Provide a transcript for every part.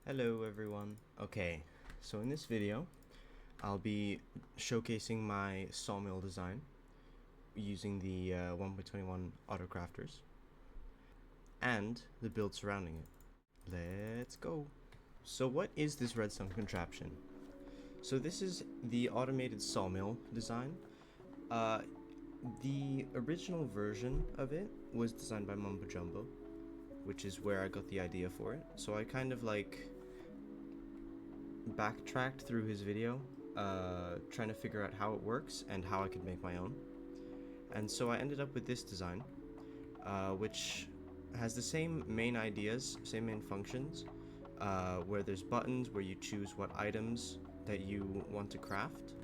Hello everyone. Okay, so in this video I'll be showcasing my sawmill design using the 1.21 Autocrafters and the build surrounding it. Let's go. So what is this redstone contraption? So this is the automated sawmill design. The original version of it was designed by Mumbo Jumbo, which is where I got the idea for it. So I kind of like backtracked through his video, trying to figure out how it works and how I could make my own. And so I ended up with this design, which has the same main ideas, same main functions, where there's buttons where you choose what items that you want to craft,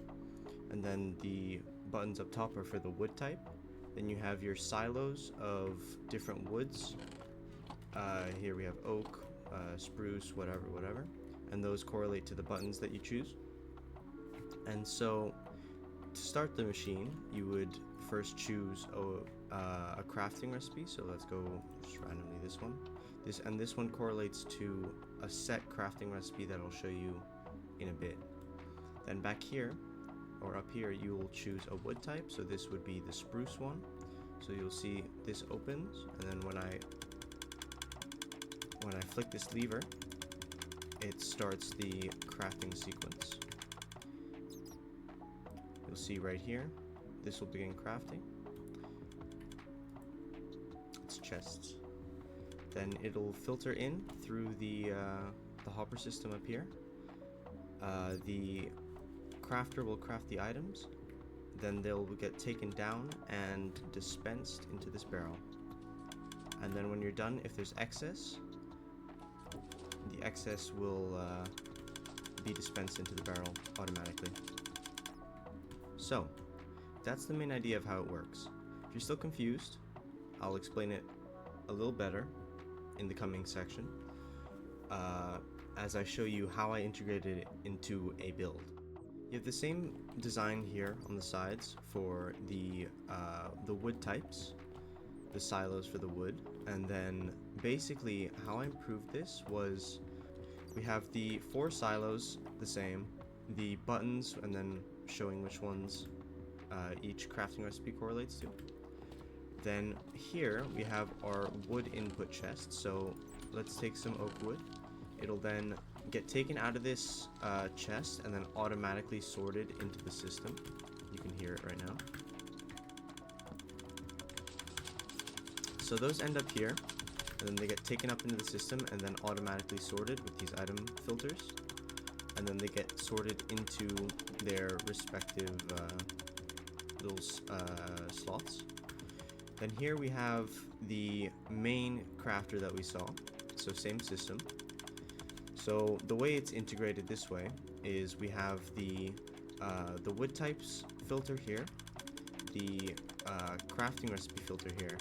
and then the buttons up top are for the wood type. Then you have your silos of different woods. Here we have oak, spruce, whatever. And those correlate to the buttons that you choose. And so to start the machine, you would first choose a crafting recipe. So let's go just randomly this one. This one correlates to a set crafting recipe that I'll show you in a bit. Then back here, or up here, you will choose a wood type. So this would be the spruce one. So you'll see this opens, and then when I flick this lever, it starts the crafting sequence. You'll see right here, this will begin crafting. It's chests. Then it'll filter in through the hopper system up here. The crafter will craft the items. Then they'll get taken down and dispensed into this barrel. And then when you're done, if there's excess, the excess will be dispensed into the barrel automatically. So, that's the main idea of how it works. If you're still confused, I'll explain it a little better in the coming section, as I show you how I integrated it into a build. You have the same design here on the sides for the wood types, the silos for the wood, and then basically how I improved this was we have the 4 silos the same, the buttons, and then showing which ones each crafting recipe correlates to. Then here we have our wood input chest. So let's take some oak wood. It'll then get taken out of this chest and then automatically sorted into the system. You can hear it right now. So those end up here, and then they get taken up into the system and then automatically sorted with these item filters, and then they get sorted into their respective little slots. Then here we have the main crafter that we saw, so same system. So the way it's integrated this way is we have the wood types filter here, the crafting recipe filter here,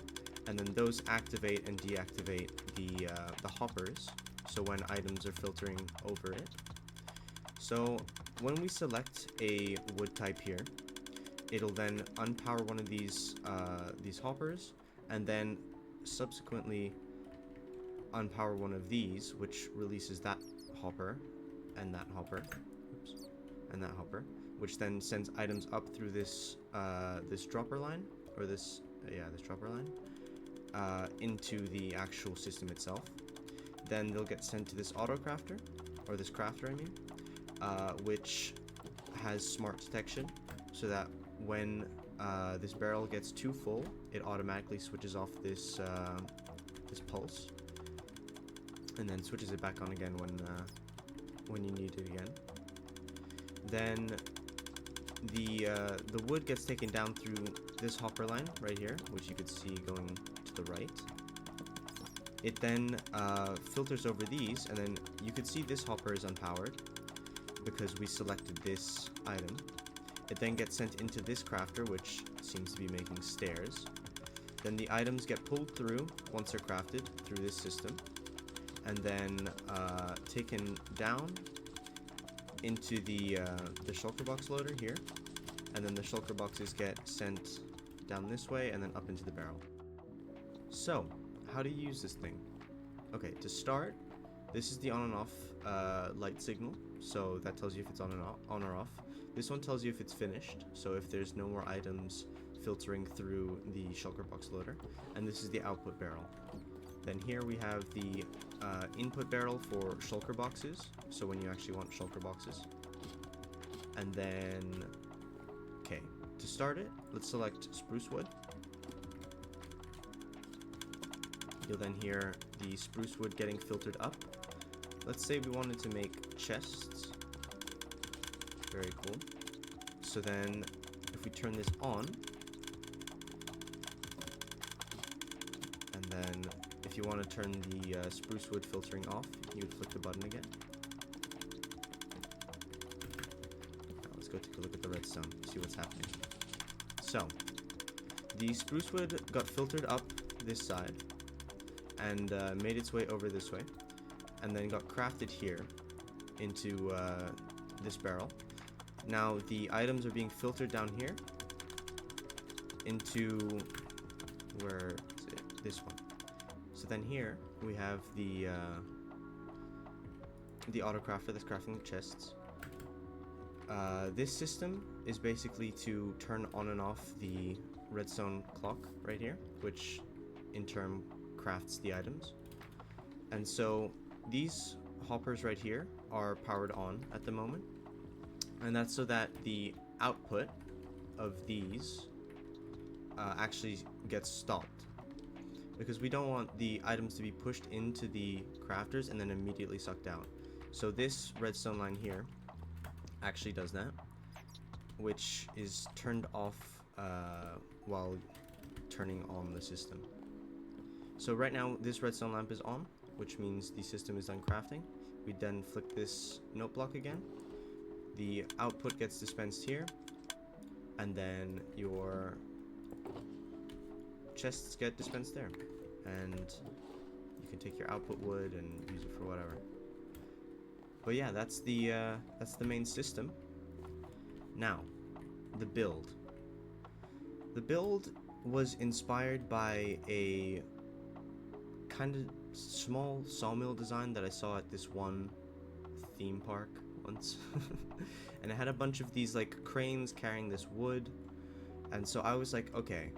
and then those activate and deactivate the hoppers, so when items are filtering over it. So when we select a wood type here, it'll then unpower one of these hoppers, and then subsequently unpower one of these, which releases that hopper and that hopper, and that hopper, which then sends items up through this this dropper line, or this dropper line, into the actual system itself. Then they'll get sent to this Autocrafter, or this crafter I mean, which has smart detection, so that when this barrel gets too full, it automatically switches off this this pulse, and then switches it back on again when you need it again. Then the wood gets taken down through this hopper line right here, which you could see going to the right. It then filters over these, and then you could see this hopper is unpowered because we selected this item. It then gets sent into this crafter, which seems to be making stairs. Then the items get pulled through once they're crafted through this system, and then taken down into the shulker box loader here, and then the shulker boxes get sent down this way and then up into the barrel. So, how do you use this thing? Okay, to start, This is the on and off light signal, so that tells you if it's on or off. This one tells you if it's finished, so if there's no more items filtering through the shulker box loader. And this is the output barrel. Then here we have the input barrel for shulker boxes, so when you actually want shulker boxes. And then, okay, to start it, let's select spruce wood. You'll then hear the spruce wood getting filtered up. Let's say we wanted to make chests. Very cool. So then, if we turn this on, and then if you want to turn the spruce wood filtering off, you would flick the button again. Now let's go take a look at the redstone, see what's happening. So, the spruce wood got filtered up this side, and made its way over this way, and then got crafted here into this barrel. Now the items are being filtered down here into, where is it? This one. So then here we have the Autocrafter that's crafting the chests. This system is basically to turn on and off the redstone clock right here, which in turn crafts the items. And so these hoppers right here are powered on at the moment, and that's so that the output of these actually gets stopped, because we don't want the items to be pushed into the crafters and then immediately sucked out. So this redstone line here actually does that, which is turned off while turning on the system. So right now this redstone lamp is on, which means the system is done crafting. We then flick this note block again. The output gets dispensed here, and then your chests get dispensed there. And you can take your output wood and use it for whatever. But yeah, that's the main system. Now, the build. The build was inspired by a kind of small sawmill design that I saw at this one theme park once. And it had a bunch of these like cranes carrying this wood, and so I was like, okay,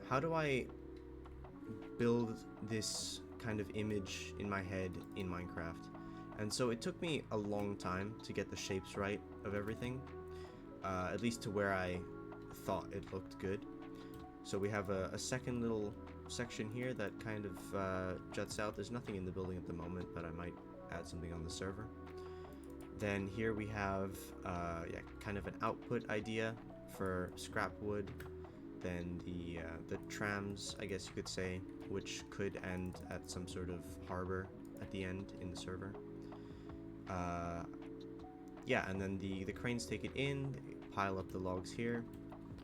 how do I build this kind of image in my head in Minecraft? And so it took me a long time to get the shapes right of everything, at least to where I thought it looked good. So we have a second little section here that kind of juts out. There's nothing in the building at the moment, but I might add something on the server. Then here we have yeah, kind of an output idea for scrap wood. Then the trams, I guess you could say, which could end at some sort of harbor at the end in the server. Yeah, and then the cranes take it in, they pile up the logs here,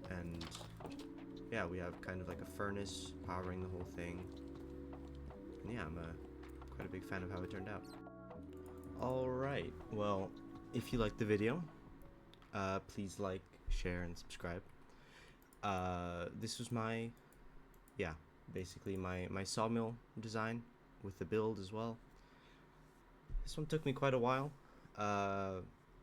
and yeah, we have kind of like a furnace powering the whole thing. And yeah, I'm quite a big fan of how it turned out. Alright, well, if you liked the video, please like, share, and subscribe. This was my, yeah, basically my sawmill design with the build as well. This one took me quite a while,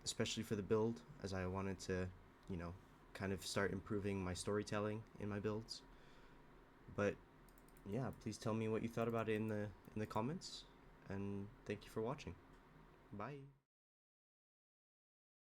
especially for the build, as I wanted to, you know, kind of start improving my storytelling in my builds. But yeah, please tell me what you thought about it in the comments, and thank you for watching. Bye.